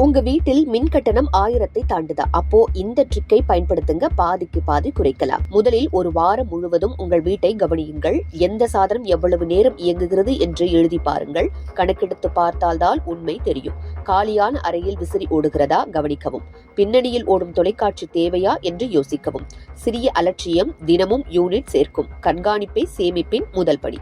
உங்க வீட்டில் மின் கட்டணம் 1000 தாண்டுதா? அப்போ இந்த ட்ரிக்கை பயன்படுத்துங்க, பாதிக்கு பாதி குறைக்கலாம். முதலில் ஒரு வாரம் முழுவதும் உங்கள் வீட்டை கவனியுங்கள். எந்த சாதனம் எவ்வளவு நேரம் இயங்குகிறது என்று எழுதி பாருங்கள். கணக்கெடுத்து பார்த்தால்தான் உண்மை தெரியும். காலியான அறையில் விசிறி ஓடுகிறதா கவனிக்கவும். பின்னணியில் ஓடும் தொலைக்காட்சி தேவையா என்று யோசிக்கவும். சிறிய அலட்சியம் தினமும் யூனிட் சேர்க்கும். கண்காணிப்பை சேமிப்பின் முதல் படி.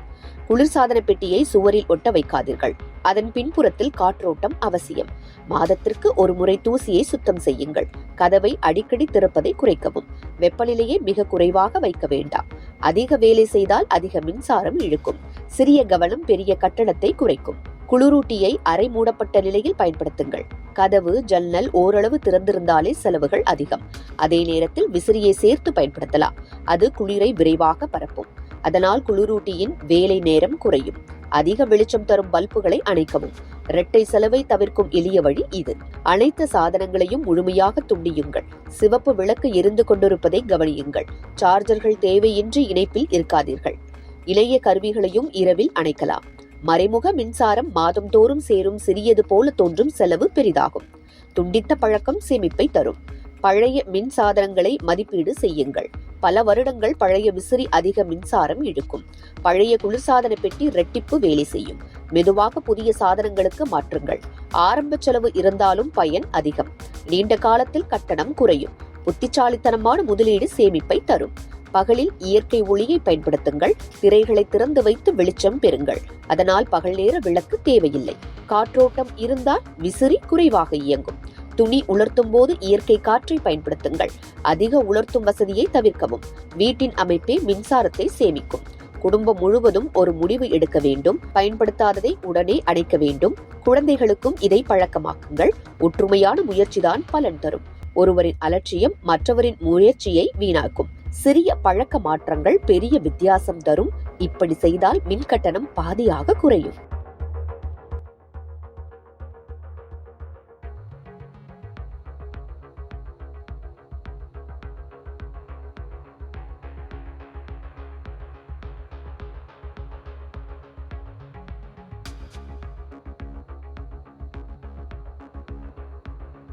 குளிர்சாதன பெட்டியை சுவரில் ஒட்ட வைக்காதீர்கள். அதன் பின்புறத்தில் காற்றோட்டம் அவசியம். மாதத்திற்கு ஒரு முறை தூசியை சுத்தம் செய்யுங்கள். கதவை அடிக்கடி திறப்பதை குறைக்கவும். வெப்பநிலையை மிக குறைவாக வைக்க வேண்டாம். அதிக வேலை செய்தால் அதிக மின்சாரம் இழுக்கும். சிறிய கவனம் பெரிய கட்டணத்தை குறைக்கும். குளிரூட்டியை அரை மூடப்பட்ட நிலையில் பயன்படுத்துங்கள். கதவு ஜன்னல் ஓரளவு திறந்திருந்தாலே செலவுகள் அதிகம். அதே நேரத்தில் விசிறியை சேர்த்து பயன்படுத்தலாம். அது குளிரை விரைவாக பரப்பும். அதனால் குளிரூட்டியின் வேலை நேரம் குறையும். அதிக வெளிச்சம் தரும் பல்புகளை அணைக்கவும். இரட்டை செலவை தவிர்க்கும் எளிய வழி இது. அனைத்து சாதனங்களையும் முழுமையாக துண்டியுங்கள். சிவப்பு விளக்கு எரிந்து கொண்டிருப்பதை கவனியுங்கள். சார்ஜர்கள் தேவையின்றி இணைப்பில் இருக்காதீர்கள். இளைய கருவிகளையும் இரவில் அணைக்கலாம். மறைமுக மின்சாரம் மாதந்தோறும் சேரும் சிறியது போல தோன்றும் செலவு பெரிதாகும். துண்டித்த பழக்கம் சேமிப்பை தரும். பழைய மின் சாதனங்களை மதிப்பீடு செய்யுங்கள். பல வருடங்கள் பழைய விசிறி அதிக மின்சாரம் இழுக்கும். பழைய குளிர்சாதன பெட்டி இரட்டிப்பு வேலை செய்யும். மெதுவாக புதிய சாதனங்களுக்கு மாற்றுங்கள். ஆரம்ப செலவு இருந்தாலும் பயன் அதிகம். நீண்ட காலத்தில் கட்டணம் குறையும். புத்திசாலித்தனமான முதலீடு சேமிப்பை தரும். பகலில் இயற்கை ஒளியை பயன்படுத்துங்கள். திரைகளை திறந்து வைத்து வெளிச்சம் பெறுங்கள். அதனால் பகல் நேர விளக்கு தேவையில்லை. காற்றோட்டம் இருந்தால் விசிறி குறைவாக இயங்கும். துணி உலர்த்தும் போது இயற்கை காற்றை பயன்படுத்துங்கள். அதிக உலர்த்தும் வசதியை தவிர்க்கவும். வீட்டின் அமைப்பே மின்சாரத்தை சேமிக்கும். குடும்பம் முழுவதும் ஒரு முடிவு எடுக்க வேண்டும். பயன்படுத்தாததை உடனே அணைக்க வேண்டும். குழந்தைகளுக்கும் இதை பழக்கமாக்குங்கள். ஒற்றுமையான முயற்சிதான் பலன் தரும். ஒருவரின் அலட்சியம் மற்றவரின் முயற்சியை வீணாக்கும். சிறிய பழக்க மாற்றங்கள் பெரிய வித்தியாசம் தரும். இப்படி செய்தால் மின் கட்டணம் பாதியாக குறையும்.